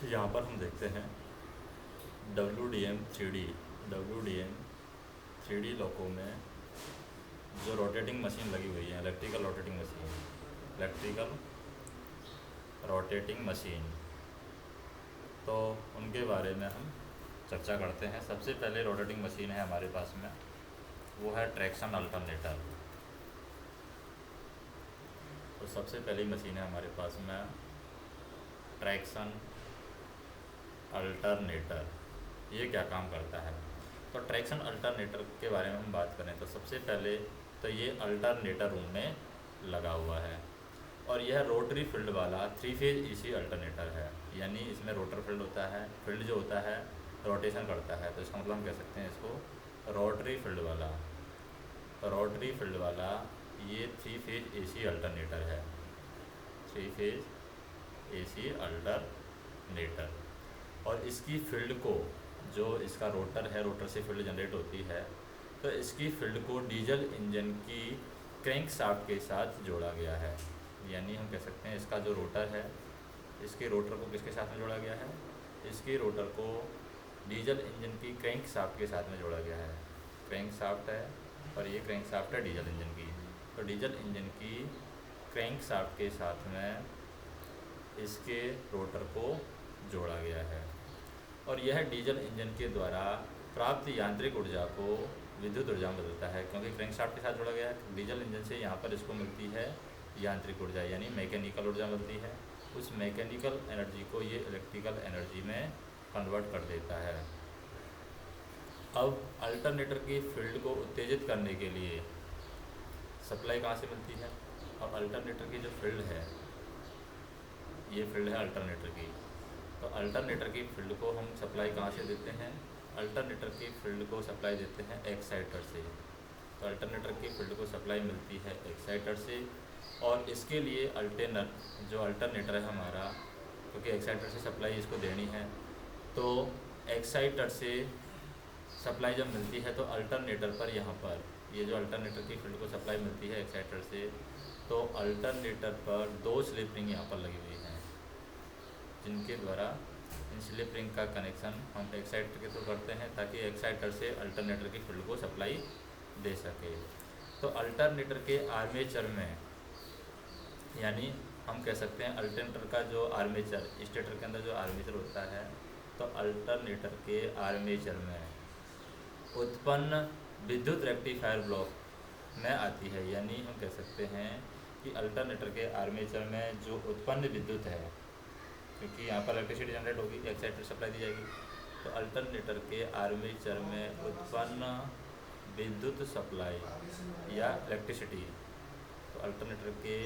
यहाँ पर हम देखते हैं डब्ल्यू डी एम लोको में जो रोटेटिंग मशीन लगी हुई है, इलेक्ट्रिकल रोटेटिंग मशीन, तो उनके बारे में हम चर्चा करते हैं। सबसे पहले रोटेटिंग मशीन है हमारे पास में, वो है ट्रैक्शन अल्टरनेटर। तो सबसे पहली मशीन है हमारे पास में ट्रैक्शन अल्टरनेटर। ये क्या काम करता है? तो ट्रैक्शन अल्टरनेटर के बारे में हम बात करें तो सबसे पहले तो ये अल्टरनेटर रूम में लगा हुआ है और यह रोटरी फील्ड वाला 3 फेज एसी अल्टरनेटर है। यानी इसमें रोटर फील्ड होता है, फील्ड जो होता है रोटेशन करता है, तो इसका मतलब हम कह सकते हैं इसको रोटरी फील्ड वाला ये 3 फेज एसी अल्टरनेटर है, 3 फेज एसी अल्टरनेटर। और इसकी फील्ड को, जो इसका रोटर है, रोटर से फील्ड जनरेट होती है, तो इसकी फील्ड को डीजल इंजन की क्रैंक शाफ्ट के साथ जोड़ा गया है। यानी हम कह सकते हैं इसका जो रोटर है, इसके रोटर को किसके साथ में जोड़ा गया है? इसके रोटर को डीजल इंजन की क्रैंक शाफ्ट के साथ में जोड़ा गया है। क्रैंक शाफ्ट है और ये क्रैंक शाफ्ट है डीजल इंजन की, तो डीजल इंजन की क्रैंक शाफ्ट के साथ में इसके रोटर को जोड़ा गया है। और यह डीजल इंजन के द्वारा प्राप्त यांत्रिक ऊर्जा को विद्युत ऊर्जा में बदलता है, क्योंकि क्रैंकशाफ्ट के साथ जोड़ा गया है। डीजल इंजन से यहाँ पर इसको मिलती है यांत्रिक ऊर्जा, यानी मैकेनिकल ऊर्जा मिलती है। उस मैकेनिकल एनर्जी को ये इलेक्ट्रिकल एनर्जी में कन्वर्ट कर देता है। अब अल्टरनेटर की फील्ड को उत्तेजित करने के लिए सप्लाई कहाँ से मिलती है? और अल्टरनेटर की जो फील्ड है, ये फील्ड है अल्टरनेटर की, तो अल्टरनेटर की फील्ड को हम सप्लाई कहाँ से देते हैं? अल्टरनेटर की फील्ड को सप्लाई देते हैं एक्साइटर से। तो अल्टरनेटर की फील्ड को सप्लाई मिलती है एक्साइटर से, और इसके लिए जो अल्टरनेटर है हमारा, क्योंकि एक्साइटर से सप्लाई इसको देनी है, तो एक्साइटर से सप्लाई जब मिलती है तो अल्टरनेटर पर, यहाँ पर ये जो अल्टरनेटर की फील्ड को सप्लाई मिलती है एक्साइटर से, तो अल्टरनेटर पर 2 स्लिप रिंग यहाँ पर लगी हुई हैं, जिनके द्वारा इन स्लिप रिंग का कनेक्शन हम एक्साइटर के थ्रू करते हैं, ताकि एक्साइटर से अल्टरनेटर की फील्ड को सप्लाई दे सके। तो अल्टरनेटर के आर्मेचर में, यानी हम कह सकते हैं अल्टरनेटर का जो आर्मेचर, स्टेटर के अंदर जो आर्मेचर होता है, तो अल्टरनेटर के आर्मेचर में उत्पन्न विद्युत रेक्टिफायर ब्लॉक में आती है। यानी हम कह सकते हैं कि अल्टरनेटर के आर्मेचर में जो उत्पन्न विद्युत है, क्योंकि यहाँ पर इलेक्ट्रिसिटी जनरेट होगी, एक्साइटर सप्लाई दी जाएगी, तो अल्टरनेटर के आर्मेचर में उत्पन्न विद्युत सप्लाई या इलेक्ट्रिसिटी, तो अल्टरनेटर के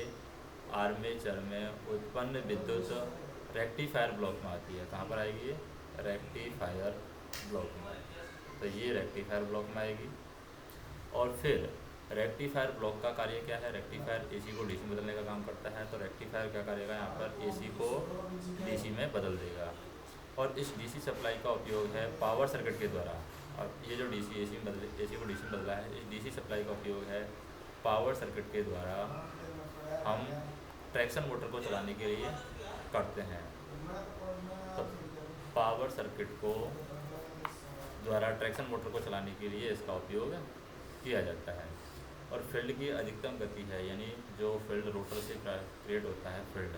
आर्मेचर में उत्पन्न विद्युत रेक्टिफायर ब्लॉक में आती है। कहाँ पर आएगी? रेक्टिफायर ब्लॉक में। तो ये रेक्टिफायर ब्लॉक में आएगी। और फिर रेक्टिफायर ब्लॉक का कार्य क्या है? रेक्टिफायर एसी को डीसी में बदलने का काम करता है। तो रेक्टिफायर क्या करेगा? यहाँ पर एसी को डीसी में बदल देगा। और इस डीसी सप्लाई का उपयोग है पावर सर्किट के द्वारा। और ये जो एसी को डीसी में बदला है, इस डीसी सप्लाई का उपयोग है पावर सर्किट के द्वारा हम ट्रैक्शन मोटर को चलाने के लिए करते हैं। तो पावर सर्किट को द्वारा ट्रैक्शन मोटर को चलाने के लिए इसका उपयोग किया जाता है। और फील्ड की अधिकतम गति है, यानी जो फील्ड रोटर से क्रिएट होता है फील्ड,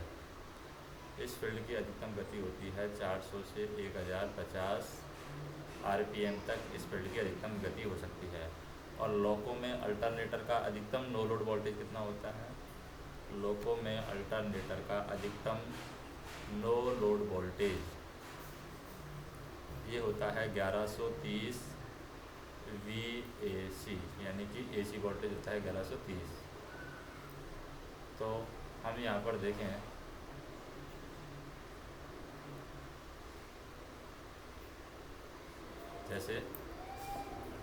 इस फील्ड की अधिकतम गति होती है 400 से 1050 आरपीएम तक इस फील्ड की अधिकतम गति हो सकती है। और लोको में अल्टरनेटर का अधिकतम नो लोड वोल्टेज कितना होता है? लोको में अल्टरनेटर का अधिकतम नो लोड वोल्टेज ये होता है 1130 VAC, यानी कि एसी वोल्टेज होता है 1130। तो हम यहाँ पर देखें, जैसे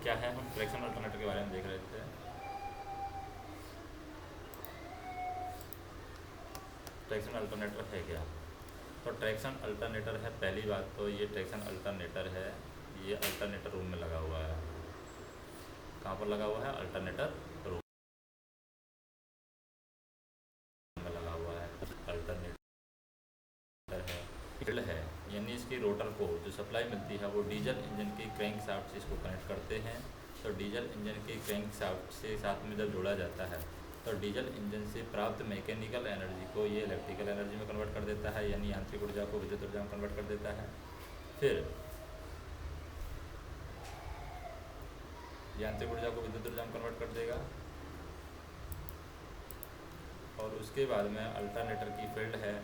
क्या है, हम ट्रैक्शन अल्टरनेटर के बारे में देख रहे थे। ट्रैक्शन अल्टरनेटर है क्या? तो ट्रैक्शन अल्टरनेटर है, पहली बात तो ये ट्रैक्शन अल्टरनेटर है, ये अल्टरनेटर रूम में लगा हुआ है। कहाँ पर लगा हुआ है? अल्टरनेटर रूम में लगा हुआ है। अल्टरनेटर है, फील्ड है, यानी इसकी रोटर को जो सप्लाई मिलती है वो डीजल इंजन की क्रैंक शाफ्ट से इसको कनेक्ट करते हैं। तो डीजल इंजन के क्रैंक शाफ्ट से साथ में जब जोड़ा जाता है तो डीजल इंजन से प्राप्त मैकेनिकल एनर्जी को ये इलेक्ट्रिकल एनर्जी में कन्वर्ट कर देता है, यानी यांत्रिक ऊर्जा को विद्युत ऊर्जा में कन्वर्ट कर देता है। फिर यांत्रिक ऊर्जा को विद्युत ऊर्जा में कन्वर्ट कर देगा और उसके बाद में अल्टरनेटर की फील्ड है,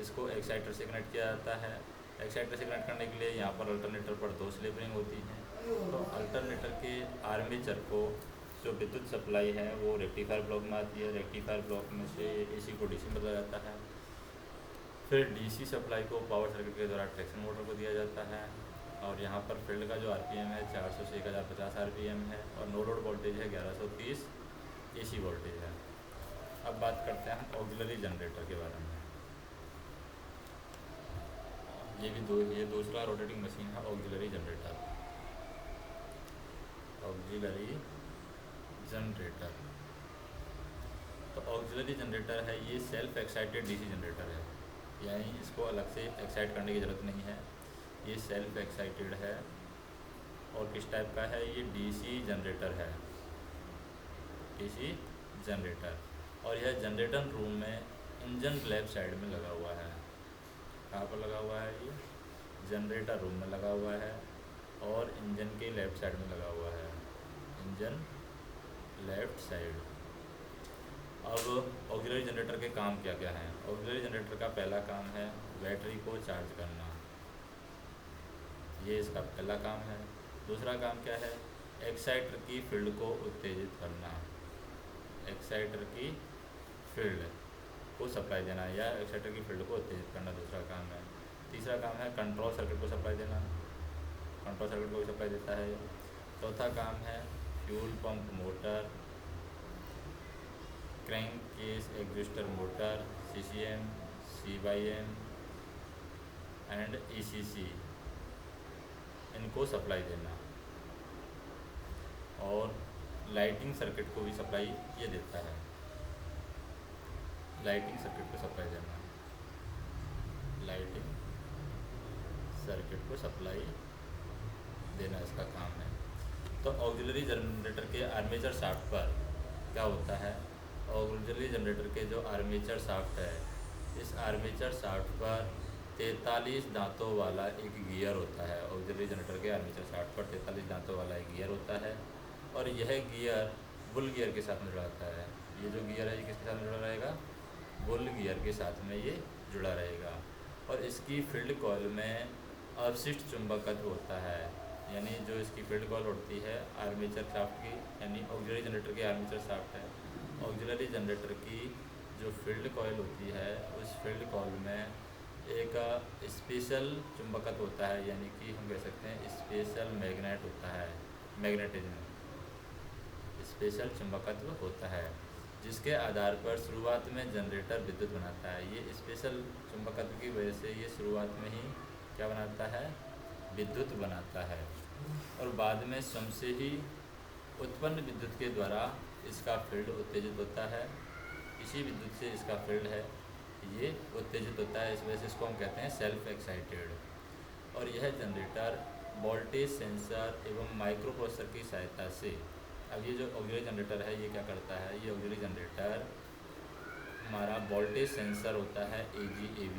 इसको एक्साइटर से कनेक्ट किया जाता है। एक्साइटर से कनेक्ट करने के लिए यहाँ पर अल्टरनेटर पर 2 स्लिप रिंग होती हैं। तो अल्टरनेटर के आर्मेचर को जो विद्युत सप्लाई है वो रेक्टिफायर ब्लॉक में आती है। रेक्टिफायर ब्लॉक में से एसी को डीसी में बदला जाता है। फिर डीसी सप्लाई को पावर सर्किट के द्वारा ट्रैक्शन मोटर को दिया जाता है और यहाँ पर फील्ड का जो आरपीएम है 400 से 1050 आरपीएम है और नो लोड वोल्टेज है 1130 एसी वोल्टेज है। अब बात करते हैं ऑक्सिलरी जनरेटर के बारे में। ये दूसरा रोटेटिंग मशीन है ऑक्सिलरी जनरेटर। ऑक्सिलरी जनरेटर तो ऑक्सिलरी जनरेटर है ये सेल्फ एक्साइटेड डीसी जनरेटर है, यानी इसको अलग से एक्साइट करने की ज़रूरत नहीं है, ये सेल्फ एक्साइटेड है। और किस टाइप का है, ये डीसी जनरेटर है, डीसी जनरेटर। और यह जनरेटर रूम में इंजन लेफ्ट साइड में लगा हुआ है। कहाँ पर लगा हुआ है, ये जनरेटर रूम में लगा हुआ है और इंजन के लेफ़्ट साइड में लगा हुआ है, इंजन लेफ़्ट साइड। अब ऑक्सिलरी जनरेटर के काम क्या क्या हैं। ऑक्सिलरी जनरेटर का पहला काम है बैटरी को चार्ज करना, ये इसका पहला काम है। दूसरा काम क्या है, एक्साइटर की फील्ड को उत्तेजित करना, एक्साइटर की फील्ड को सप्लाई देना या एक्साइटर की फील्ड को उत्तेजित करना दूसरा काम है। तीसरा काम है कंट्रोल सर्किट को सप्लाई देना, कंट्रोल सर्किट को भी सप्लाई देता है। चौथा काम है fuel pump motor, crank case exhauster motor, CCM, CYM and ECC, इनको सप्लाई देना। और लाइटिंग सर्किट को भी सप्लाई ये देता है, लाइटिंग सर्किट को सप्लाई देना, लाइटिंग सर्किट को सप्लाई देना इसका काम है। तो ऑक्सिलरी जनरेटर के आर्मेचर शाफ्ट पर क्या होता है, ऑक्सिलरी जनरेटर के जो आर्मेचर शाफ्ट है, इस आर्मेचर शाफ्ट पर 43 दांतों वाला एक गियर होता है। ऑक्सिलरी जनरेटर के आर्मेचर शाफ्ट पर 43 दांतों वाला एक गियर होता है और यह गियर बुल गियर के साथ में जुड़ा होता है। ये जो गियर है ये किसके साथ में जुड़ा रहेगा, बुल गियर के साथ में ये जुड़ा रहेगा। और इसकी फील्ड कॉइल में अवशिष्ट चुंबकत्व होता है, यानी जो इसकी फील्ड कॉइल होती है आर्मेचर शाफ्ट की, यानी ऑक्सिलरी जनरेटर की आर्मेचर शाफ्ट है, ऑक्सिलरी जनरेटर की जो फील्ड कॉइल होती है उस फील्ड कॉइल में एक स्पेशल चुंबकत्व होता है, यानी कि हम कह सकते हैं स्पेशल मैग्नेट होता है, मैग्नेटिज्म, स्पेशल चुंबकत्व होता है जिसके आधार पर शुरुआत में जनरेटर विद्युत बनाता है। ये स्पेशल चुंबकत्व की वजह से ये शुरुआत में ही क्या बनाता है, विद्युत बनाता है और बाद में स्वयं से ही उत्पन्न विद्युत के द्वारा इसका फील्ड उत्तेजित होता है। इसी विद्युत से इसका फील्ड है ये उत्तेजित होता है, इस वजह से इसको हम कहते हैं सेल्फ एक्साइटेड। और यह जनरेटर वोल्टेज सेंसर एवं माइक्रो प्रोसेसर की सहायता से, अब ये जो ऑक्सिलरी जनरेटर है ये क्या करता है, ये ऑक्सिलरी जनरेटर हमारा वोल्टेज सेंसर होता है AGAV,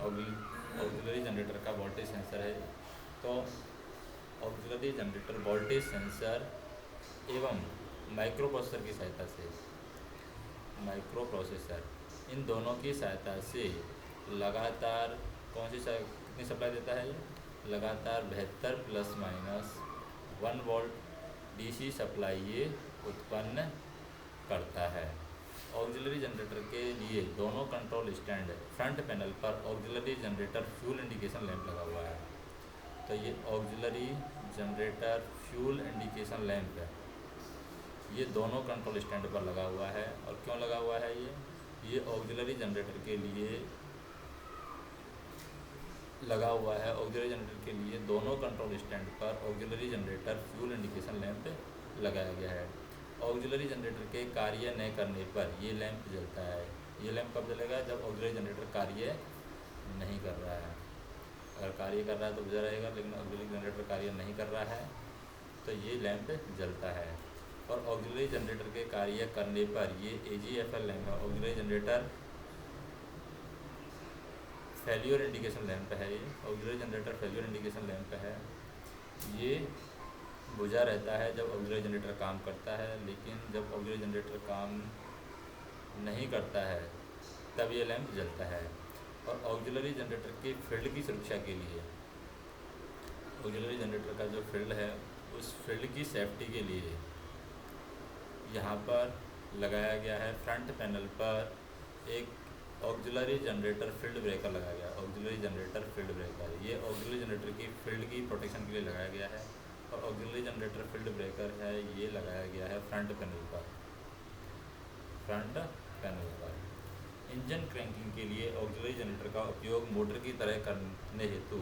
ऑक्सिलरी जनरेटर का वोल्टेज सेंसर है। तो ऑक्सिलरी जनरेटर वोल्टेज सेंसर एवं माइक्रो प्रोसेसर की सहायता से, माइक्रो प्रोसेसर इन दोनों की सहायता से लगातार कितनी सप्लाई देता है, ये लगातार 72 ± 1 वोल्ट DC सप्लाई ये उत्पन्न करता है। ऑक्सिलरी जनरेटर के लिए दोनों कंट्रोल स्टैंड फ्रंट पैनल पर auxiliary generator fuel indication lamp लगा हुआ है। तो ये auxiliary generator fuel indication lamp है, ये दोनों कंट्रोल स्टैंड पर लगा हुआ है। और क्यों लगा हुआ है ये ऑक्सिलरी जनरेटर के लिए लगा हुआ है। ऑक्सिलरी जनरेटर के लिए दोनों कंट्रोल स्टैंड पर auxiliary generator fuel indication lamp लगाया गया है। ऑक्सिलरी जनरेटर के कार्य न करने पर ये लैंप जलता है। ये लैंप कब जलेगा, जब ऑक्सिलरी जनरेटर कार्य नहीं कर रहा है। अगर कार्य कर रहा है तो बुझा रहेगा, लेकिन ऑक्सिलरी जनरेटर कार्य नहीं कर रहा है तो ये लैंप जलता है। और ऑक्सिलरी जनरेटर के कार्य करने पर ये AGFL लैंप है, auxiliary generator failure indication lamp है। ये auxiliary generator failure indication lamp है। ये बुझा रहता है जब ऑक्सिलरी जनरेटर काम करता है, लेकिन जब ऑक्सिलरी जनरेटर काम नहीं करता है तब ये लैंप जलता है। और ऑक्सिलरी जनरेटर के फील्ड की सुरक्षा के लिए, ऑक्सिलरी जनरेटर का जो फील्ड है उस फील्ड की सेफ्टी के लिए यहाँ पर लगाया गया है, फ्रंट पैनल पर एक ऑक्सिलरी जनरेटर फील्ड ब्रेकर लगाया गया। ऑक्सिलरी जनरेटर फील्ड ब्रेकर, ये ऑक्सिलरी जनरेटर की फील्ड की प्रोटेक्शन के लिए लगाया गया है। और ऑक्सिलरी जनरेटर फील्ड ब्रेकर है, ये लगाया गया है फ्रंट पैनल पर, फ्रंट पैनल पर। इंजन क्रैंकिंग के लिए ऑक्सिलरी जनरेटर का उपयोग मोटर की तरह करने हेतु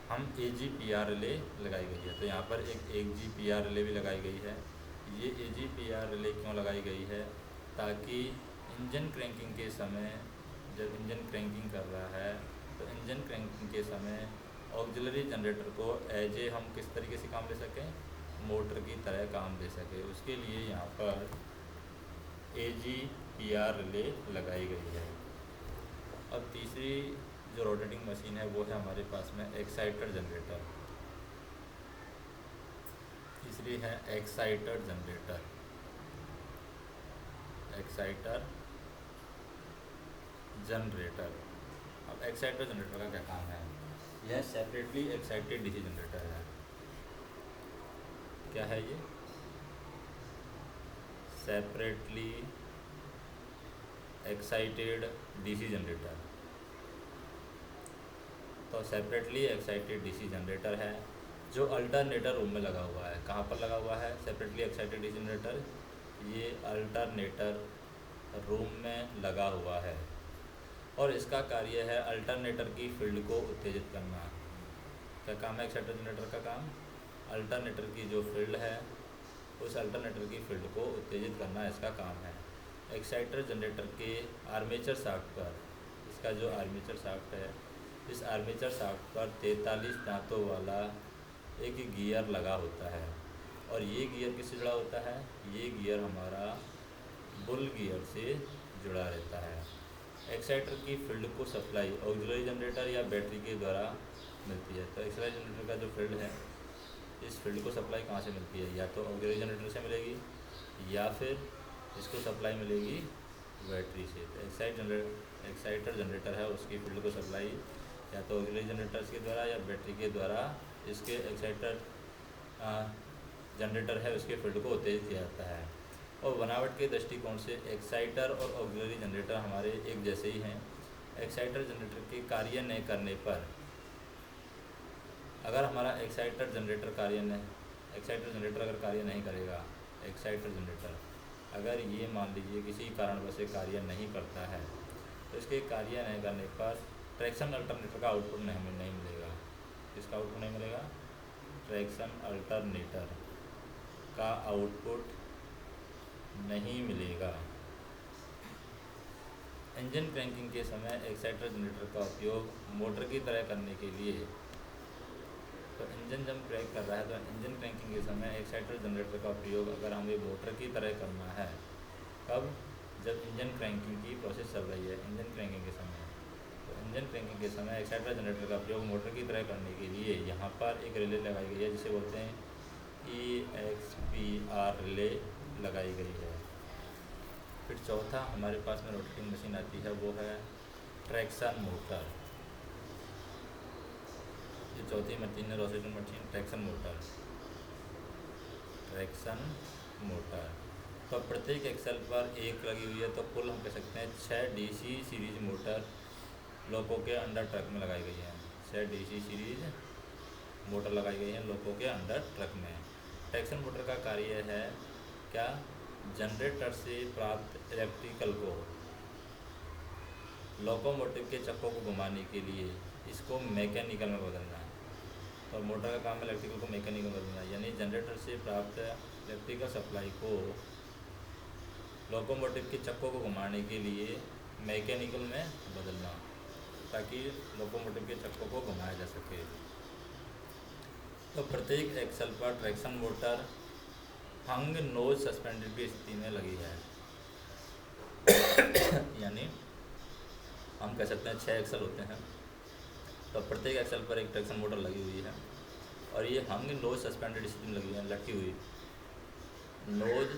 हम AGPR रिले लगाई गई है। तो यहाँ पर एक AGPR रिले भी लगाई गई है। ये AGPR रिले क्यों लगाई गई है? ताकि इंजन क्रैंकिंग के समय, जब इंजन क्रैंकिंग कर रहा है तो इंजन क्रैंकिंग के समय ऑक्सिलरी जनरेटर को हम किस तरीके से काम ले सकें, मोटर की तरह काम ले सके, उसके लिए यहाँ पर AGPR रिले लगाई गई है। अब तीसरी जो रोटेटिंग मशीन है वो है हमारे पास में एक्साइटर जनरेटर। तीसरी है एक्साइटर जनरेटर। Exciter generator. अब एक्साइटर जनरेटर का क्या काम है? यह सेपरेटली एक्साइटेड DC जनरेटर है। क्या है ये? Separately excited DC generator. तो सेपरेटली एक्साइटेड DC जनरेटर है जो अल्टरनेटर रूम में लगा हुआ है। कहाँ पर लगा हुआ है सेपरेटली एक्साइटेड DC जनरेटर? ये अल्टरनेटर रूम में लगा हुआ है और इसका कार्य है अल्टरनेटर की फील्ड को उत्तेजित करना। क्या काम है एक्साइटर जनरेटर का काम? अल्टरनेटर की जो फील्ड है उस अल्टरनेटर की फील्ड को उत्तेजित करना इसका काम है। एक्साइटर जनरेटर के आर्मेचर शाफ्ट पर, इसका जो आर्मेचर शाफ्ट है, इस आर्मेचर शाफ्ट पर 43 दांतों वाला एक गियर लगा होता है। और ये गियर किससे जुड़ा होता है? ये गियर हमारा बुल गियर से जुड़ा रहता है। एक्साइटर की फील्ड को सप्लाई ऑक्सिलरी जनरेटर या बैटरी के द्वारा मिलती है। तो एक्साइटर जनरेटर का जो फील्ड है, इस फील्ड को सप्लाई कहाँ से मिलती है? या तो ऑक्सिलरी जनरेटर से मिलेगी या फिर इसको सप्लाई मिलेगी बैटरी से। तो एक्साइटर जनरेटर है, उसकी फील्ड को सप्लाई या तो ऑक्सिलरी जनरेटर्स के द्वारा या बैटरी के द्वारा इसके एक्साइटर जनरेटर है उसके फील्ड को उत्तेजित किया जाता है। और बनावट के दृष्टिकोण से एक्साइटर और ऑक्सिलरी जनरेटर हमारे एक जैसे ही हैं। एक्साइटर जनरेटर के कार्य न करने पर, अगर हमारा एक्साइटर जनरेटर अगर कार्य नहीं करेगा, एक्साइटर जनरेटर अगर ये मान लीजिए किसी कारणवश से कार्य नहीं करता है तो इसके कार्य नहीं करने पर ट्रैक्शन अल्टरनेटर का आउटपुट नहीं मिलेगा। किसका आउटपुट नहीं मिलेगा? ट्रैक्शन अल्टरनेटर का आउटपुट नहीं मिलेगा। इंजन क्रैंकिंग के समय एक्साइटर जनरेटर का उपयोग मोटर की तरह करने के लिए, तो इंजन जब क्रैंक कर रहा है तो इंजन क्रैंकिंग के समय एक्साइटर जनरेटर का उपयोग अगर हमें मोटर की तरह करना है, कब? जब इंजन क्रैंकिंग की प्रोसेस चल रही है, इंजन क्रैंकिंग के समय। तो इंजन क्रैंकिंग के समय एक्साइटर जनरेटर का उपयोग मोटर की तरह करने के लिए यहाँ पर एक रिले लगाई गई है जिसे बोलते हैं EXPR रिले लगाई गई है। फिर चौथा हमारे पास में रोटेटिंग मशीन आती है, वो है ट्रैक्शन मोटर। ये चौथी मशीन है rotating machine, traction motor. Traction motor तो प्रत्येक एक्सल पर एक लगी हुई है, तो कुल हम कह सकते हैं 6 DC सीरीज मोटर लोको के अंडर ट्रक में लगाई गई है। 6 DC सीरीज मोटर लगाई गई हैं लोको के अंडर ट्रक में। ट्रैक्शन मोटर का कार्य है क्या? जनरेटर से प्राप्त इलेक्ट्रिकल को लोकोमोटिव के चक्कों को घुमाने के लिए इसको मैकेनिकल में बदलना। और मोटर का काम है इलेक्ट्रिकल को मैकेनिकल में बदलना, यानी जनरेटर से प्राप्त इलेक्ट्रिकल सप्लाई को लोकोमोटिव के चक्कों को घुमाने के लिए मैकेनिकल में बदलना। ताकि लोकोमोटिव के चक्कों को घुमाया जा सके। तो प्रत्येक एक्सल पर ट्रैक्शन मोटर हंग नोज सस्पेंडेड की स्थिति में लगी है। यानी हम कह सकते हैं 6 एक्सल होते हैं, तो प्रत्येक एक्सल पर एक ट्रैक्शन मोटर लगी हुई है और ये हंग नोज सस्पेंडेड स्थिति में लगी है, लटकी हुई नोज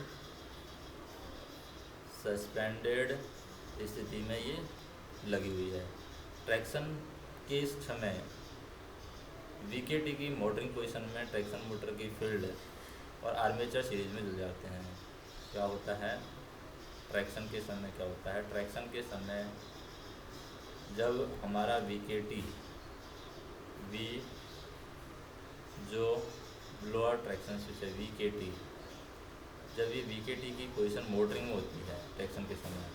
सस्पेंडेड स्थिति में ये लगी हुई है। ट्रैक्शन के समय वीकेटी की मोटरिंग पोजीशन में ट्रैक्शन मोटर की फील्ड और आर्मेचर सीरीज में जुड़ जाते हैं। क्या होता है ट्रैक्शन के समय? क्या होता है ट्रैक्शन के समय जब हमारा वीकेटी वी जो लोअर ट्रैक्शन स्विच है वीकेटी, जब ये वीकेटी की पोजीशन मोटरिंग होती है ट्रैक्शन के समय,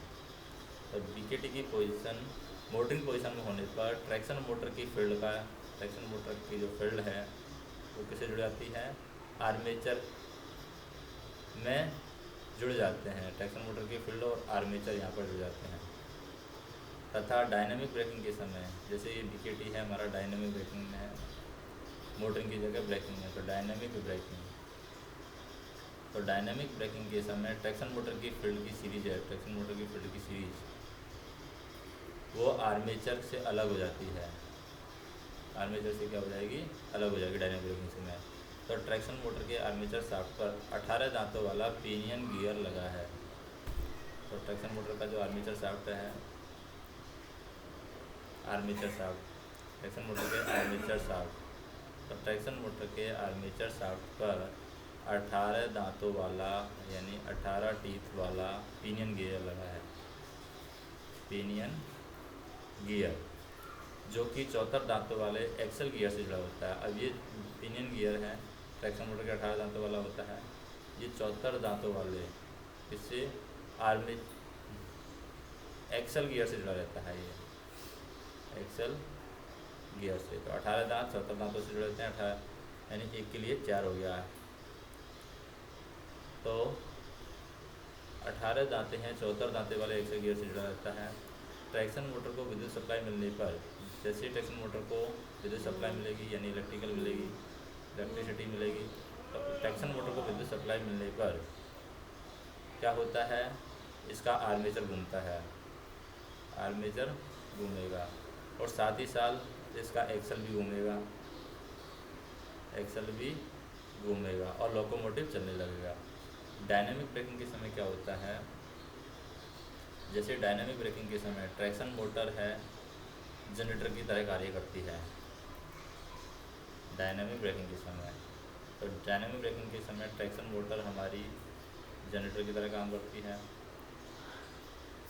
तो वीकेटी की पोजीशन मोटरिंग पोजीशन में होने पर ट्रैक्शन मोटर की फील्ड का ट्रैक्शन मोटर की जो फील्ड है वो किससे जुड़ जाती है? आर्मेचर में जुड़ जाते हैं। ट्रैक्शन मोटर की फील्ड और आर्मेचर यहाँ पर जुड़ जाते हैं। तथा डायनेमिक ब्रेकिंग के समय, जैसे ये वीकेटी है हमारा डायनेमिक ब्रेकिंग में है, मोटरिंग की जगह ब्रेकिंग है, तो डायनेमिक ब्रेकिंग। तो डायनेमिक ब्रेकिंग के समय ट्रैक्शन मोटर की फील्ड की सीरीज है, ट्रैक्शन मोटर की फील्ड की सीरीज वो आर्मेचर से अलग हो जाती है। आर्मेचर से क्या हो जाएगी? अलग हो जाएगी डायनेमिक ब्रेकिंग से में। तो ट्रैक्शन मोटर के आर्मेचर शाफ्ट पर 18 दांतों वाला पिनियन गियर लगा है। तो ट्रैक्शन मोटर का जो आर्मेचर शाफ्ट है, आर्मेचर शाफ्ट, ट्रैक्शन मोटर के आर्मेचर शाफ्ट, तो ट्रैक्शन मोटर के आर्मेचर शाफ्ट पर 18 दांतों वाला यानी 18 टीथ वाला पिनियन गियर लगा है। पिनियन गियर जो कि 74 दांतों वाले एक्सल गियर से जुड़ा होता है। अब ये पिनियन गियर है ट्रैक्शन मोटर के 18 दांतों वाला होता है, ये 74 दांतों वाले इससे आर्मी एक्सल गियर से जुड़ा रहता है। ये एक्सल गियर से तो 18 दांत 74 दांतों से जुड़े रहते हैं। 18 यानी एक के लिए 4 हो गया। तो 18 दांतें हैं 74 दांतें वाले एक्सल गियर से जुड़ा रहता है। ट्रैक्शन मोटर को विद्युत सप्लाई मिलने पर, जैसे ट्रैक्शन मोटर को विद्युत सप्लाई मिलेगी यानी इलेक्ट्रिकल मिलेगी, इलेक्ट्रिसिटी मिलेगी, तो ट्रैक्शन मोटर को विद्युत सप्लाई मिलने पर क्या होता है? इसका आर्मेचर घूमता है, आर्मेचर घूमेगा और साथ ही साथ इसका एक्सल भी घूमेगा, एक्सल भी घूमेगा और लोकोमोटिव चलने लगेगा। डायनेमिक ब्रेकिंग के समय क्या होता है? जैसे डायनेमिक ब्रेकिंग के समय ट्रैक्शन मोटर है जनरेटर की तरह कार्य करती है। डायनेमिक ब्रेकिंग के समय, तो डायनेमिक ब्रेकिंग के समय ट्रैक्शन मोटर हमारी जनरेटर की तरह काम करती है।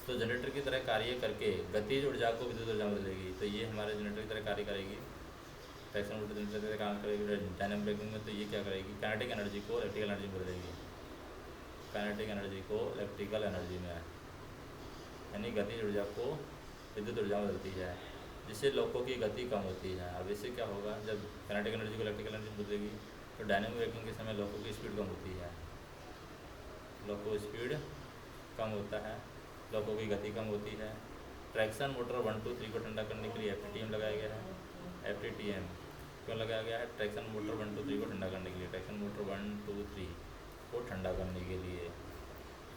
तो जनरेटर की तरह कार्य करके गतिज ऊर्जा को विद्युत ऊर्जा में बदलेगी। तो ये हमारे जनरेटर की तरह कार्य करेगी, ट्रैक्शन मोटर जनरेटर की तरह काम करेगी डायनेमिक ब्रेकिंग में। तो ये क्या करेगी? काइनेटिक एनर्जी को इलेक्ट्रिकल एनर्जी में बदलेगी, काइनेटिक एनर्जी को इलेक्ट्रिकल एनर्जी में, यानी गतिज ऊर्जा को विद्युत ऊर्जा में बदलती है, जिससे लोको की गति कम होती है। अब इससे क्या होगा? जब काइनेटिक एनर्जी को इलेक्ट्रिकल एनर्जी में बदलेगी तो डायनेमिक ब्रेकिंग के समय लोको की स्पीड कम होती है, लोको स्पीड कम होता है, लोको की गति कम होती है। ट्रैक्शन मोटर 1, 2, 3 को ठंडा करने के लिए FTTM लगाया गया है। FTTM क्यों लगाया गया है? ट्रैक्शन मोटर 1, 2, 3 को ठंडा करने के लिए, ट्रैक्शन मोटर 1, 2, 3 को ठंडा करने के लिए।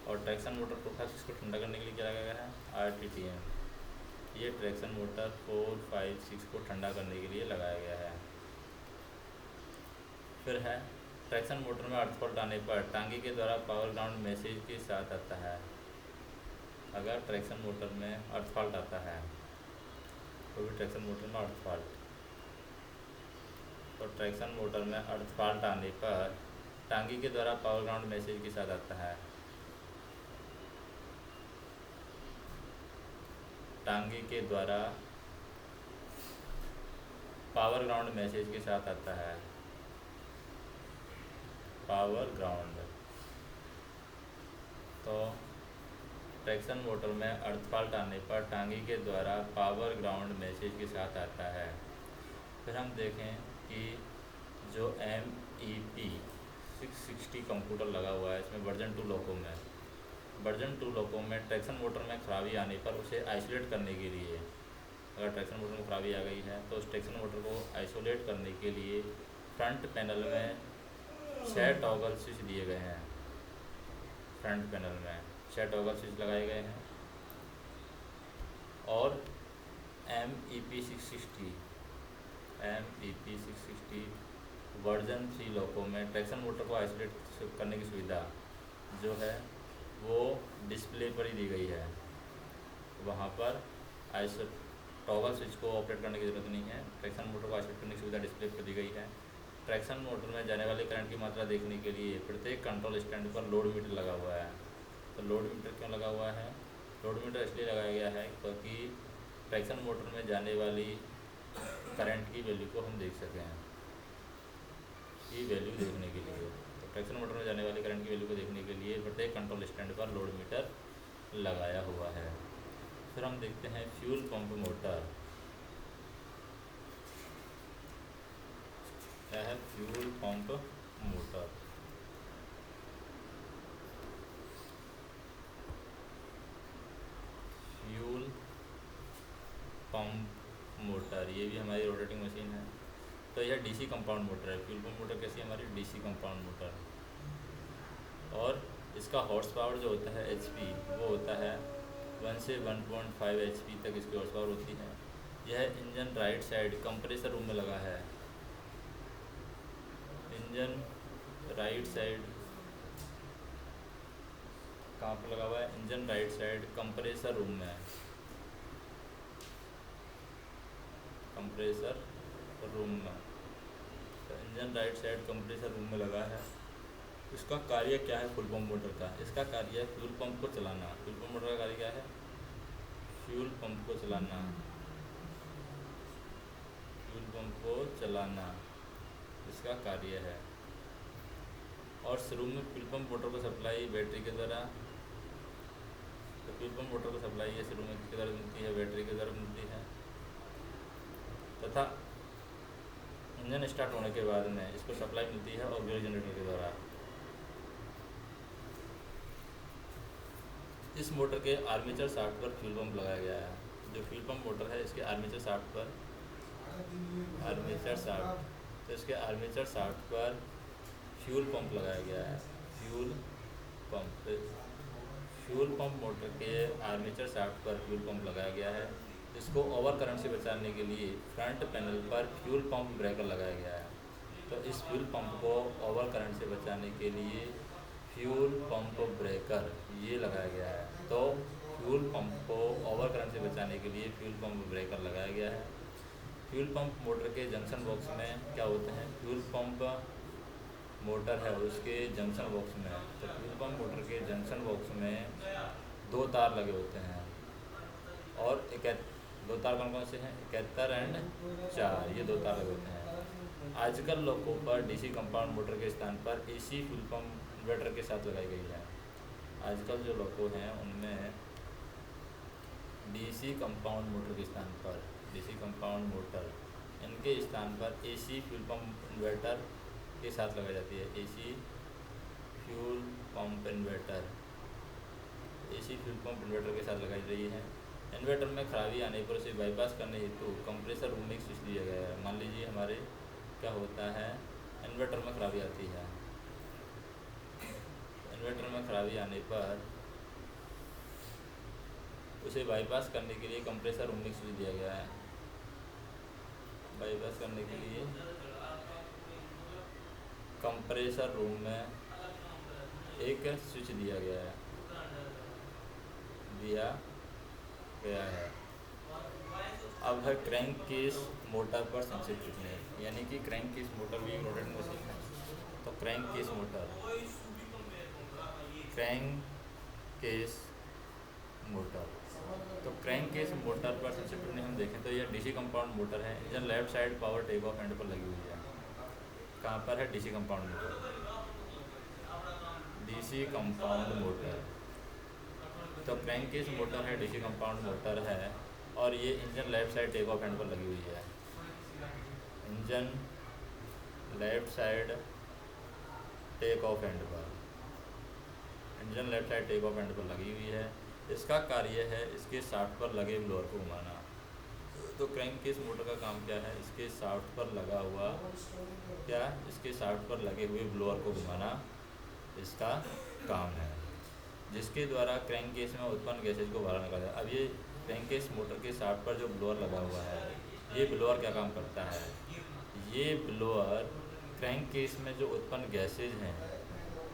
और ट्रैक्शन मोटर 4, 5, 6 को ठंडा करने के लिए क्या लगाया गया है? RTTM। ये ट्रैक्शन मोटर 4, 5, 6 को ठंडा करने के लिए लगाया गया है। फिर है ट्रैक्शन मोटर में अर्थ फॉल्ट आने पर टांगी के द्वारा पावर ग्राउंड मैसेज के साथ आता है। अगर ट्रैक्शन मोटर में अर्थ फॉल्ट आता है तो भी ट्रैक्शन मोटर में अर्थ फॉल्ट, तो ट्रैक्शन मोटर में अर्थ फॉल्ट आने पर टांगी के द्वारा पावर ग्राउंड मैसेज के साथ आता है। टांगी के द्वारा पावर ग्राउंड मैसेज के साथ आता है, पावर ग्राउंड। तो ट्रैक्शन मोटर में अर्थ फॉल्ट आने पर टांगी के द्वारा पावर ग्राउंड मैसेज के साथ आता है। फिर हम देखें कि जो MEP 660 कंप्यूटर लगा हुआ है, इसमें वर्जन 2 लोको में, वर्जन 2 लोको में ट्रैक्शन मोटर में खराबी आने पर उसे आइसोलेट करने के लिए अगर ट्रैक्शन मोटर में खराबी आ गई है तो उस ट्रैक्शन मोटर को आइसोलेट करने के लिए फ्रंट पैनल में 6 टॉगल स्विच दिए गए हैं। फ्रंट पैनल में 6 टॉगल स्विच लगाए गए हैं और MEP660 वर्जन 3 लोको में ट्रैक्शन मोटर को आइसोलेट करने की सुविधा जो है वो डिस्प्ले पर ही दी गई है। वहाँ पर टॉगल स्विच को ऑपरेट करने की ज़रूरत नहीं है। ट्रैक्शन मोटर को आइसोलेट करने की सुविधा डिस्प्ले पर दी गई है। ट्रैक्शन मोटर में जाने वाले करंट की मात्रा देखने के लिए प्रत्येक कंट्रोल स्टैंड पर लोड मीटर लगा हुआ है। तो लोड मीटर क्यों लगा हुआ है? लोड मीटर इसलिए लगाया गया है क्योंकि ट्रैक्शन मोटर में जाने वाली करंट की वैल्यू को हम देख सकें, की वैल्यू देखने के लिए। तो ट्रैक्शन मोटर में जाने वाली करंट की वैल्यू को देखने के लिए प्रत्येक कंट्रोल स्टैंड पर लोड मीटर लगाया हुआ है। फिर हम देखते हैं फ्यूल पंप मोटर। क्या है fuel pump motor? Fuel pump motor ये भी हमारी रोटेटिंग मशीन है। तो यह डीसी कंपाउंड मोटर है। फ्यूल पंप मोटर कैसी है? हमारी डीसी कंपाउंड मोटर। और इसका हॉर्स पावर जो होता है HP वो होता है 1 से 1.5 HP तक इसकी हॉर्स पावर होती है। यह engine right side compressor room में लगा है। इंजन राइट साइड कहाँ पर लगा हुआ है? Engine right side compressor room में। कंप्रेसर रूम में तो engine right side compressor room में लगा है। इसका कार्य क्या है फ्यूल पंप मोटर का? इसका कार्य है फ्यूल पंप को चलाना। फ्यूल पंप मोटर का कार्य क्या है? फ्यूल पंप को चलाना। फ्यूल पंप को चलाना इसका कार्य है। और शुरू में फ्यूल पंप मोटर को सप्लाई बैटरी के द्वारा, तो फ्यूल पंप मोटर को सप्लाई ये शुरू में किसके द्वारा मिलती है? बैटरी के द्वारा मिलती है। तथा इंजन स्टार्ट होने के बाद में इसको सप्लाई मिलती है ऑक्सिलरी जनरेटर के द्वारा। इस मोटर के आर्मेचर शाफ्ट पर फ्यूल पंप लगाया गया है। जो फ्यूल पंप मोटर है इसके आर्मेचर शाफ्ट पर तो इसके आर्मेचर शाफ्ट पर फ्यूल पंप लगाया गया है। फ्यूल पंप मोटर के आर्मेचर शाफ्ट पर फ्यूल पंप लगाया गया है। इसको ओवर करंट से बचाने के लिए फ्रंट पैनल पर फ्यूल पंप ब्रेकर लगाया गया है। तो इस फ्यूल पंप को ओवर करंट से बचाने के लिए फ्यूल पंप ब्रेकर ये लगाया गया है। तो फ्यूल पंप को ओवर करंट से बचाने के लिए फ्यूल पंप ब्रेकर लगाया गया है। फ्यूल पंप मोटर के जंक्शन बॉक्स में क्या होते हैं? फ्यूल पंप मोटर है उसके जंक्शन बॉक्स में, तो फ्यूल पंप मोटर के जंक्शन बॉक्स में 2 तार लगे होते हैं। और 2 तार कौन कौन से हैं? 71 एंड 4 ये 2 तार लगे होते हैं। आजकल लोगों पर डीसी कंपाउंड मोटर के स्थान पर AC फ्यूल पंप इन्वर्टर के साथ लगाई गई है। आजकल जो लोगों हैं उनमें डीसी कंपाउंड मोटर के स्थान पर इनके स्थान पर AC फ्यूल पंप इन्वर्टर के साथ लगाई जाती है। AC फ्यूल पंप इन्वर्टर के साथ लगाई रही है। इन्वर्टर में खराबी आने पर उसे बाईपास करने हेतु कंप्रेसर रूम में एक स्विच दिया गया है। मान लीजिए हमारे क्या होता है, इन्वर्टर में खराबी आती है। इन्वर्टर में खराबी आने पर उसे बाईपास करने के लिए कंप्रेसर रूम में एक स्विच दिया गया है। बाईपास करने के लिए कंप्रेसर रूम में एक स्विच दिया गया है। अब है क्रैंक केस मोटर पर संक्षिप्त टिप्पणी। यानी कि क्रैंक केस मोटर भी एक रोटेटिंग मशीन है। तो क्रैंक केस मोटर तो क्रैंक केस मोटर पर संक्षिप्त टिप्पणी हम देखें तो यह डीसी कंपाउंड मोटर है। Engine left side power take off end पर लगी हुई है। कहाँ पर है? DC compound motor. तो क्रैंक केस मोटर है, डीसी कंपाउंड मोटर है और ये engine left side take off end पर लगी हुई है। Engine left side take off end पर लगी हुई है। इसका कार्य है इसके शाफ्ट पर लगे ब्लोअर को घुमाना। तो क्रैंक केस मोटर का काम क्या है, इसके शाफ्ट पर लगा हुआ इसके शाफ्ट पर लगे हुए ब्लोअर को घुमाना इसका काम है, जिसके द्वारा क्रैंक केस में उत्पन्न गैसेज को बाहर निकाला जाए। अब ये क्रैंक केस मोटर के शाफ्ट पर जो ब्लोअर लगा हुआ है, ये ब्लोअर क्या काम करता है, ये ब्लोअर क्रैंक केस में जो उत्पन्न गैसेज हैं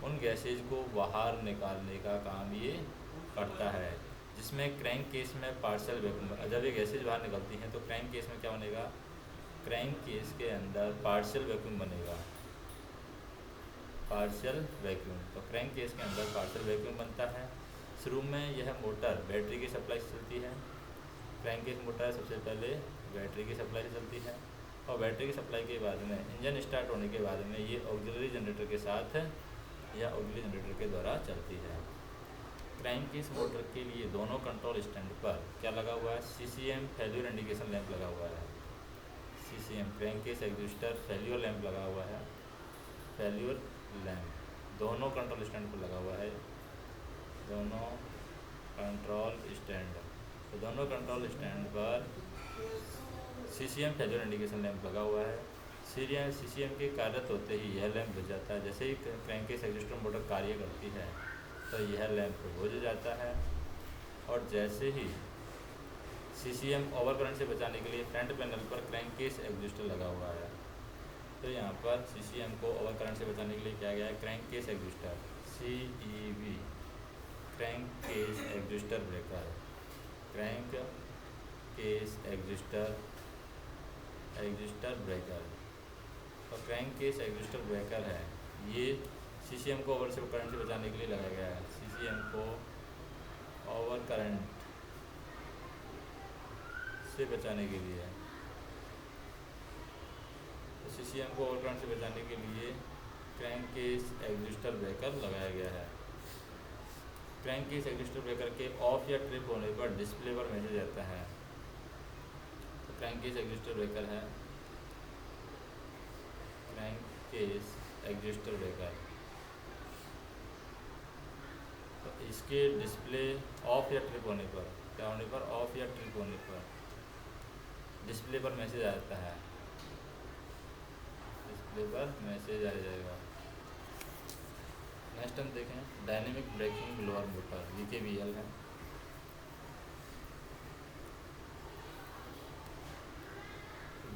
उन गैसेज को बाहर निकालने का काम ये करता है, जिसमें क्रैंक केस में पार्शियल वैक्यूम, जब ये गैसेज बाहर निकलती हैं तो क्रैंक केस में क्या बनेगा, क्रैंक केस के अंदर पार्शियल वैक्यूम बनेगा, पार्शियल वैक्यूम। तो क्रैंक केस के अंदर पार्शियल वैक्यूम बनता है। शुरू में यह मोटर बैटरी की सप्लाई से चलती है। क्रैंक केस मोटर सबसे पहले बैटरी की सप्लाई से चलती है और बैटरी की सप्लाई के बाद में इंजन स्टार्ट होने के बाद में ये ऑक्सिलरी जनरेटर के साथ या ऑक्सिलरी जनरेटर के द्वारा चलती है। क्रैंक केस मोटर के लिए दोनों कंट्रोल स्टैंड पर क्या लगा हुआ है, CCM फेल्यूर इंडिकेशन लैंप लगा हुआ है। CCM crank case exhauster failure lamp लगा हुआ है, फेल्यूर लैंप दोनों कंट्रोल स्टैंड पर लगा हुआ है, दोनों कंट्रोल स्टैंड। तो दोनों कंट्रोल स्टैंड पर CCM फेल्यूर इंडिकेशन लैंप लगा हुआ है। CCM के कार्यरत होते ही यह लैंप बुझ जाता है। जैसे ही क्रैंक केस एग्जॉस्टर मोटर कार्य करती है तो यह लैंप बुझ जाता है, और जैसे ही CCM ओवर करंट से बचाने के लिए फ्रंट पैनल पर क्रैंक केस एग्जॉस्टर लगा हुआ है। तो यहाँ पर CCM को ओवर करंट से बचाने के लिए क्या गया है, crank case exhauster CEB crank case exhauster breaker, crank case exhauster breaker. तो क्रैंक केस एग्जॉस्टर ब्रेकर है, ये CCM को ओवर से करंट से बचाने के लिए लगाया गया है। CCM को ओवर करंट से बचाने के लिए, तो CCM को ओवर करंट से बचाने के लिए क्रैंक केस एग्जॉस्टर ब्रेकर लगाया गया है। क्रैंक केस एग्जॉस्टर ब्रेकर के ऑफ या ट्रिप होने पर डिस्प्ले पर मैसेज आता है। तो क्रैंक केस एग्जॉस्टर ब्रेकर है, क्रैंक केस एग्जॉस्टर ब्रेकर। तो इसके डिस्प्ले ऑफ या ट्रिप होने पर, क्या होने पर, ऑफ या ट्रिप होने पर डिस्प्ले पर मैसेज आता है, डिस्प्ले पर मैसेज आ जाएगा। नेक्स्ट हम देखें dynamic braking blower motor, VKBL है।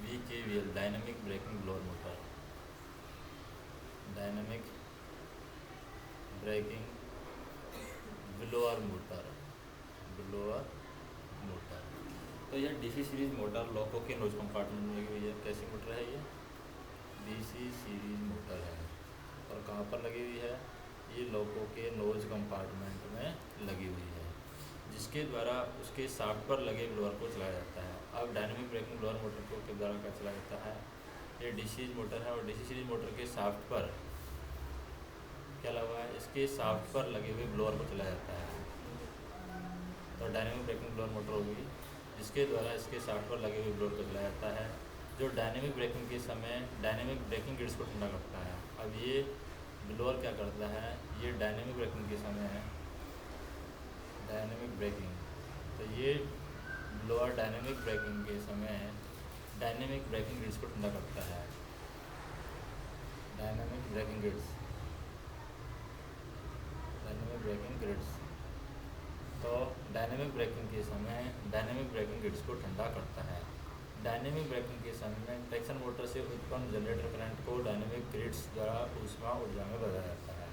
VKBL dynamic braking blower motor, dynamic braking blower motor, तो यह DC सीरीज मोटर लोको के नोज कंपार्टमेंट में लगी हुई है। कैसी मोटर है ये, DC सीरीज मोटर है, और कहाँ पर लगी हुई है, ये लोको के नोज कंपार्टमेंट में लगी हुई है, जिसके द्वारा उसके शाफ्ट पर लगे ब्लोअर को चलाया जाता है। अब डायनेमिक ब्रेकिंग ब्लोअर मोटर को के द्वारा क्या चलाया जाता है, ये DC सीरीज मोटर है, और DC सीरीज मोटर के शाफ्ट पर क्या लगा हुआ है, इसके शाफ्ट पर लगे हुए ब्लोअर को चलाया जाता है। तो डायनेमिक ब्रेकिंग ब्लोअर मोटर होगी जिसके द्वारा इसके शाफ्ट पर लगे हुए ब्लोअर को चलाया जाता है, जो डायनेमिक ब्रेकिंग के समय डायनेमिक ब्रेकिंग गियर्स को ठंडा करता है। अब ये ब्लोअर क्या करता है, ये डायनेमिक ब्रेकिंग के समय है, डायनेमिक ब्रेकिंग, तो ये ब्लोअर डायनेमिक ब्रेकिंग के समय डायनेमिक ब्रेकिंग गियर्स को ठंडा करता है, dynamic braking gears, dynamic braking gears. तो डायनेमिक ब्रेकिंग के समय डायनेमिक ब्रेकिंग गियर्स को ठंडा करता है। डायनेमिक ब्रेकिंग के समय ट्रैक्शन मोटर से उत्पन्न जनरेटर करंट को डायनेमिक ग्रिड्स द्वारा ऊष्मा ऊर्जा में बदला जाता है।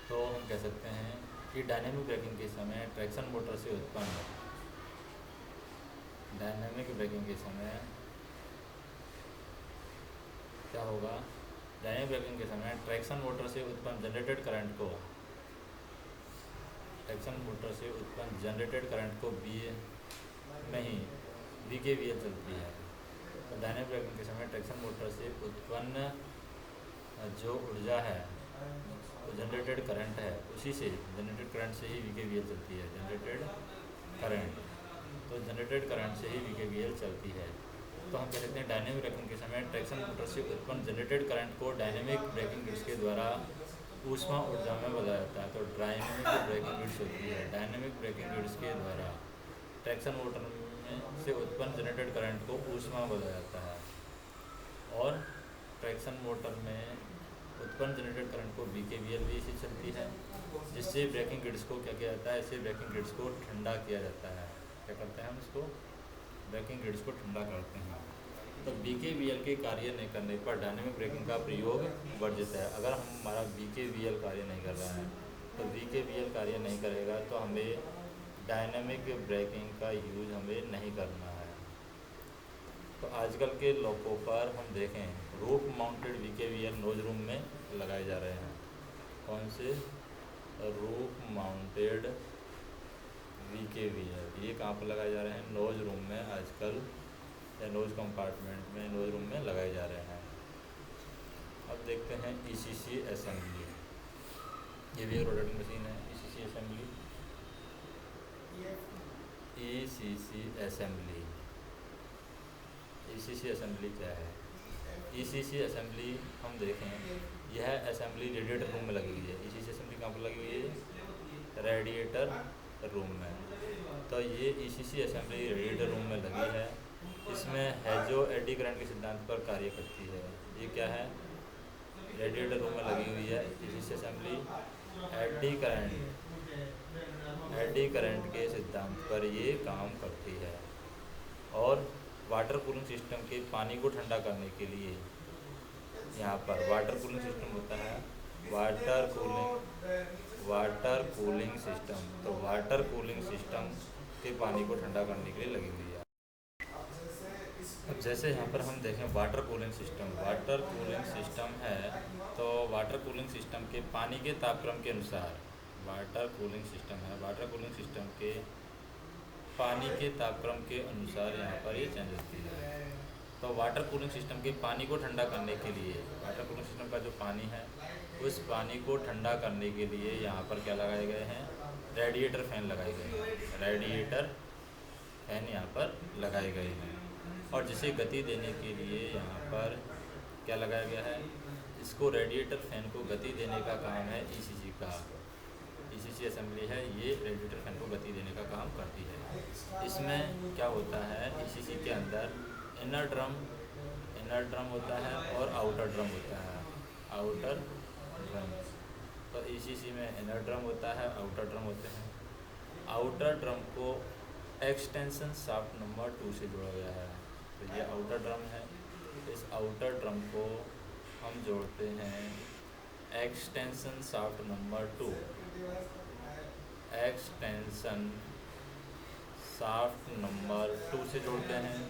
तो हम कह सकते हैं कि डायनेमिक ब्रेकिंग के समय ट्रैक्शन मोटर से उत्पन्न, डायनेमिक ब्रेकिंग के समय क्या होगा, डायनेमिक ब्रेकिंग के समय ट्रैक्शन मोटर से उत्पन्न जनरेटेड करंट को, ट्रैक्शन मोटर से उत्पन्न जनरेटेड करंट को VKBL चलती है। तो डायनेमिक ब्रेकिंग के समय ट्रैक्शन मोटर से उत्पन्न जो ऊर्जा है, तो जनरेटेड करंट है, उसी से जनरेटेड करंट से ही VKBL चलती है, जनरेटेड करंट, तो जनरेटेड करंट से ही VKBL चलती है। तो हम कह सकते हैं डायनेमिक ब्रेकिंग के समय ट्रैक्शन मोटर से उत्पन्न जनरेटेड करंट को डायनेमिक ब्रेकिंग गियर्स के द्वारा ऊष्मा ऊर्जा में बदला जाता है। तो डायनेमिक ब्रेकिंग गियर्स होती है, डायनेमिक ब्रेकिंग गियर्स के द्वारा ट्रैक्शन मोटर में से उत्पन्न जनरेटेड करंट को ऊष्मा बोला जाता है, और ट्रैक्शन मोटर में उत्पन्न जनरेटेड करंट को BKVL से चलती है, जिससे ब्रेकिंग गियर्स को क्या किया जाता है, इससे ब्रेकिंग गियर्स को ठंडा किया जाता है। क्या करते हैं हम इसको, ब्रेकिंग गियर्स को ठंडा करते हैं। तो BKVL के कार्य नहीं करने पर डायनेमिक ब्रेकिंग का प्रयोग वर्जित है। अगर हमारा BKVL कार्य नहीं कर रहा है, तो BKVL कार्य नहीं करेगा तो हमें डायनेमिक ब्रेकिंग का यूज हमें नहीं करना है। तो आजकल के लोगों पर हम देखें roof mounted BKVL nose room में लगाए जा रहे हैं। कौन से, रूफ माउंटेड BKVL, ये कहाँ पर लगाए जा रहे हैं, नोज रूम में आजकल, या नोज कंपार्टमेंट में, नोज रूम में लगाए जा रहे हैं। अब देखते हैं ECC असेंबली, ये भी एक रोटेटिंग मशीन है। ECC assembly, ECC assembly, ECC assembly क्या है। ECC असेंबली हम देखें, यह असेंबली रेडिएटर रूम में लगी हुई है। ECC असेंबली कहाँ पर लगी हुई है, रेडिएटर रूम में। तो ये ECC असेंबली रेडिएटर रूम में लगी है। इसमें हेजो एडी करंट के सिद्धांत पर कार्य करती है। ये क्या है, रेडिएटर रूम में लगी हुई है ECC असेंबली, एडी करंट के सिद्धांत पर ये काम करती है। और वाटर कूलिंग सिस्टम के पानी को ठंडा करने के लिए यहाँ पर वाटर कूलिंग सिस्टम होता है, वाटर कूलिंग सिस्टम। तो वाटर कूलिंग सिस्टम के पानी को ठंडा करने के लिए लगी हुई है। अब जैसे यहाँ पर हम देखें वाटर कूलिंग सिस्टम है, तो वाटर कूलिंग सिस्टम के पानी के तापक्रम के अनुसार, वाटर कूलिंग सिस्टम है, वाटर कूलिंग सिस्टम के पानी के तापक्रम के अनुसार यहाँ पर ये चेंज होती है। तो वाटर कूलिंग सिस्टम के पानी को ठंडा करने के लिए, वाटर कूलिंग सिस्टम का जो पानी है उस पानी को ठंडा करने के लिए यहाँ पर क्या लगाए गए हैं, रेडिएटर फैन लगाए गए हैं, रेडिएटर फैन यहाँ पर लगाए गए हैं। और जिसे गति देने के लिए यहाँ पर क्या लगाया गया है, इसको रेडिएटर फैन को गति देने का काम है ECC का। ECC असेंबली है, ये रेडिएटर फैन को गति देने का काम करती है। इसमें क्या होता है, ECC के अंदर इनर ड्रम होता है और आउटर ड्रम होता है, आउटर ड्रम। तो ECC में इनर ड्रम होता है, आउटर ड्रम होते हैं। आउटर ड्रम को एक्सटेंशन शाफ्ट नंबर 2 से जोड़ा गया है। तो ये आउटर ड्रम है, इस आउटर ड्रम को हम जोड़ते हैं extension shaft number 2, extension shaft number 2 से जोड़ते हैं।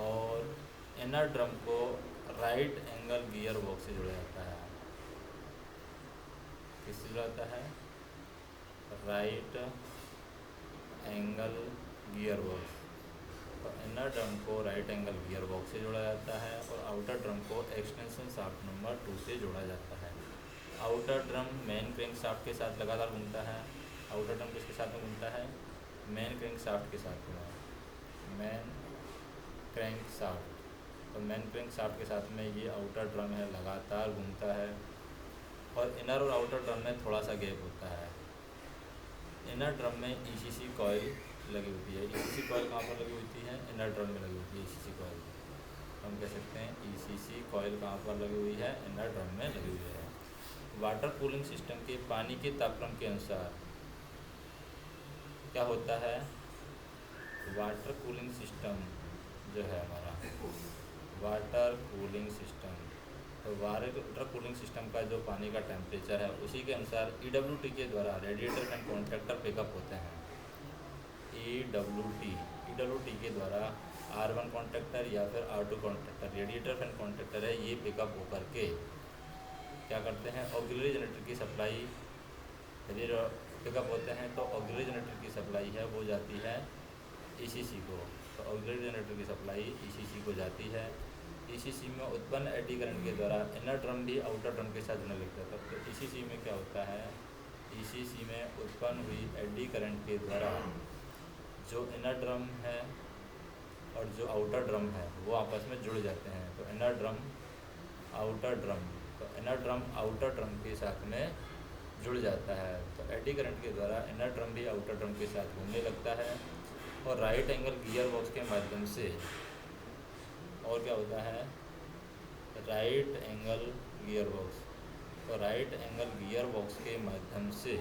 और इनर ड्रम को राइट एंगल गियर बॉक्स से जोड़ा जाता है। किससे जोड़ा जाता है, राइट एंगल गियर बॉक्स। तो इनर ड्रम को राइट एंगल गियर बॉक्स से जोड़ा जाता है और आउटर ड्रम को एक्सटेंशन शाफ्ट नंबर 2 से जोड़ा जाता है। Outer drum main crank shaft के साथ लगातार घूमता है। आउटर ड्रम किसके साथ में घूमता है, मेन क्रैंक शाफ्ट के साथ में, मेन क्रैंक शाफ्ट। तो मेन क्रैंक शाफ्ट के साथ में ये आउटर ड्रम है, लगातार घूमता है। और इनर और आउटर ड्रम में थोड़ा सा गैप होता है। इनर ड्रम में ECC कॉइल लगी होती है। ECC कॉइल कहाँ पर लगी होती है, इनर ड्रम में लगी होती है ECC कॉइल। हम कह सकते हैं ECC कॉइल कहाँ पर लगी हुई है, इनर ड्रम में लगी हुई है। वाटर कूलिंग सिस्टम के पानी के तापक्रम के अनुसार क्या होता है, वाटर कूलिंग सिस्टम जो है हमारा वाटर कूलिंग सिस्टम, तो वाटर कूलिंग सिस्टम का जो पानी का टेम्परेचर है उसी के अनुसार EWT के द्वारा रेडिएटर फैन कॉन्ट्रैक्टर पिकअप होते हैं। EWT के द्वारा R1 कॉन्ट्रैक्टर या फिर R2 contractor, radiator fan contractor है, ये पिकअप होकर के क्या करते हैं, ऑक्सिलरी जनरेटर की सप्लाई, यदि पिकअप होते हैं तो ऑक्सिलरी जनरेटर की सप्लाई है वो जाती है ECC को। तो ऑक्सिलरी जनरेटर की सप्लाई ECC को जाती है। ECC में उत्पन्न एडी करंट के द्वारा इनर ड्रम भी आउटर ड्रम के साथ जुड़ने लगता है। तो ECC में क्या होता है, ECC में उत्पन्न हुई एडी करंट के द्वारा जो इनर ड्रम है और जो आउटर ड्रम है वो आपस में जुड़ जाते हैं। तो इनर ड्रम आउटर ड्रम, तो इनर ड्रम आउटर ड्रम के साथ में जुड़ जाता है। तो एडी करंट के द्वारा इनर ड्रम भी आउटर ड्रम के साथ घूमने लगता है और राइट एंगल गियर बॉक्स के माध्यम से, और क्या होता है, राइट एंगल गियर बॉक्स, तो राइट एंगल गियर बॉक्स के माध्यम से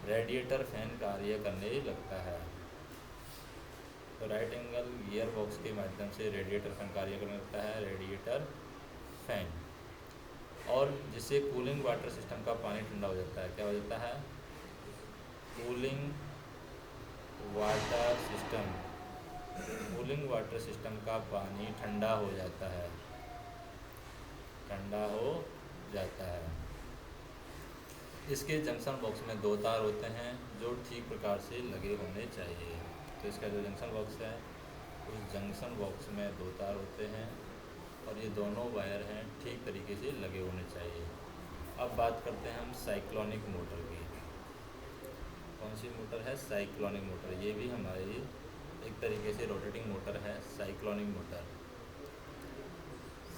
रेडिएटर फैन कार्य करने लगता है। तो राइट एंगल गियर बॉक्स के माध्यम से रेडिएटर फैन कार्य करने लगता है, रेडिएटर फैन। और जिससे कूलिंग वाटर सिस्टम का पानी ठंडा हो जाता है। क्या हो जाता है, cooling water system, cooling water system का पानी ठंडा हो जाता है, ठंडा हो जाता है। इसके जंक्शन बॉक्स में 2 तार होते हैं जो ठीक प्रकार से लगे होने चाहिए। तो इसका जो जंक्शन बॉक्स है, उस जंक्शन बॉक्स में 2 तार होते हैं और ये दोनों वायर हैं ठीक तरीके से लगे होने चाहिए। अब बात करते हैं हम साइक्लोनिक मोटर की। कौन सी मोटर है, साइक्लोनिक मोटर। ये भी हमारी एक तरीके से रोटेटिंग मोटर है, साइक्लोनिक मोटर।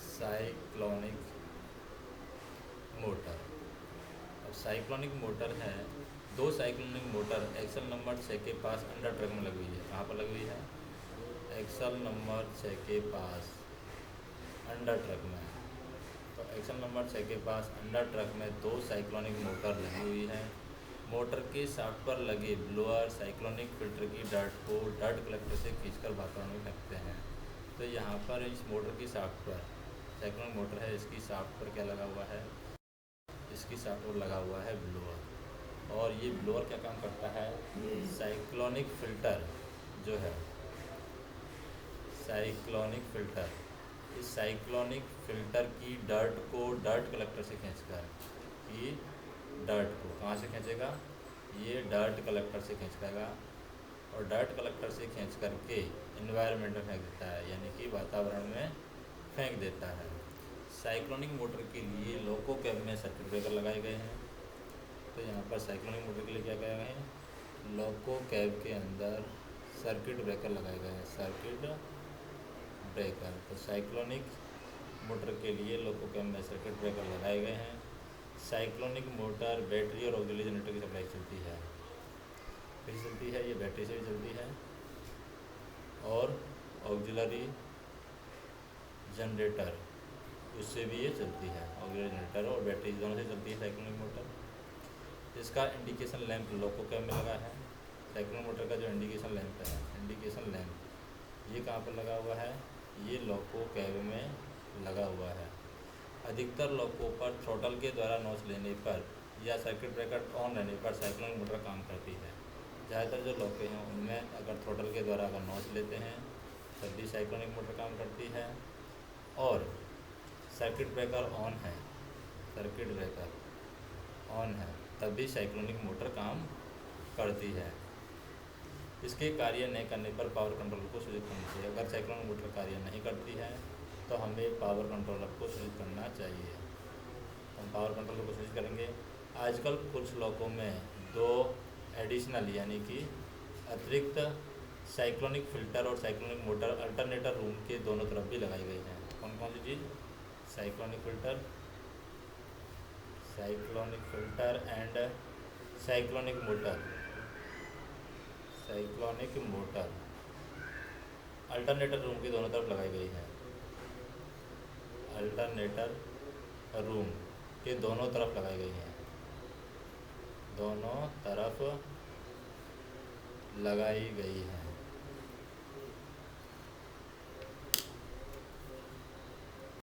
साइक्लोनिक मोटर, अब साइक्लोनिक मोटर है, 2 साइक्लोनिक मोटर एक्सल नंबर 6 के पास अंडर ट्रक में लगी हुई है। कहाँ पर लगी हुई है, एक्सल नंबर 6 के पास अंडर ट्रक में। तो एक्सल नंबर 6 के पास अंडर ट्रक में 2 साइक्लोनिक मोटर लगी हुई है। मोटर के शाफ्ट पर लगे ब्लोअर साइक्लोनिक फिल्टर की डर्ट को डर्ट कलेक्टर से खींचकर वातावरण में फेंकते हैं। तो यहाँ पर इस मोटर की शाफ्ट पर, साइक्लोनिक मोटर है, इसकी शाफ्ट पर क्या लगा हुआ है, इसकी शाफ्ट पर लगा हुआ है ब्लोअर। और ये ब्लोअर क्या काम करता है, साइक्लोनिक फिल्टर जो है, साइक्लोनिक फिल्टर, इस साइक्लोनिक फिल्टर की डर्ट को डर्ट कलेक्टर से खींचकर, ये डर्ट को कहाँ से खींचेगा, ये डर्ट कलेक्टर से खींचेगा और डर्ट कलेक्टर से खींच करके इन्वायरमेंट में फेंक देता है, यानी कि वातावरण में फेंक देता है। साइक्लोनिक मोटर के लिए लोको कैब में सर्किट ब्रेकर लगाए गए हैं। तो यहाँ पर साइक्लोनिक मोटर के लिए क्या किया गया है, लोको कैब के अंदर सर्किट ब्रेकर लगाए गए हैं, सर्किट ब्रेकर। तो साइक्लोनिक मोटर के लिए लोको कैब में सर्किट ब्रेकर लगाए गए हैं। साइक्लोनिक मोटर बैटरी और ऑक्सिलरी जनरेटर की सप्लाई चलती है, कैसे चलती है, ये बैटरी से भी चलती है और ऑक्सिलरी जनरेटर उससे भी ये चलती है, ऑक्सिलरी जनरेटर और बैटरी दोनों से चलती है साइक्लोनिक मोटर। इसका इंडिकेशन लैंप लोको कैब में लगा है। साइक्लोनिक मोटर का जो इंडिकेशन लैंप है, इंडिकेशन लैंप ये कहाँ पर लगा हुआ है, ये लोको कैब में लगा हुआ है। अधिकतर लोको पर थ्रोटल के द्वारा नॉच लेने पर या सर्किट ब्रेकर ऑन रहने पर साइक्लोनिक मोटर काम करती है। ज़्यादातर जो लोके हैं उनमें अगर थ्रोटल के द्वारा अगर नॉच लेते हैं तब भी साइक्लोनिक मोटर काम करती है, और सर्किट ब्रेकर ऑन है, सर्किट ब्रेकर ऑन है तब भी साइक्लोनिक मोटर काम करती है। इसके कार्य नहीं करने पर पावर कंट्रोलर को सूचित करना चाहिए। अगर साइक्लोनिक मोटर कार्य नहीं करती है तो हमें पावर कंट्रोलर को सूचित करना चाहिए। हम पावर कंट्रोलर को सूचित करेंगे। आजकल कुछ लोगों में 2 एडिशनल यानी कि अतिरिक्त साइक्लोनिक फ़िल्टर और साइक्लोनिक मोटर अल्टरनेटर रूम के दोनों तरफ भी लगाई गई हैं। कौन कौन सी चीज़, cyclonic filter, cyclonic filter and cyclonic motor, cyclonic motor alternator room के दोनों तरफ लगाई गई है। अल्टरनेटर रूम के दोनों तरफ लगाई गई हैं, दोनों तरफ लगाई गई हैं।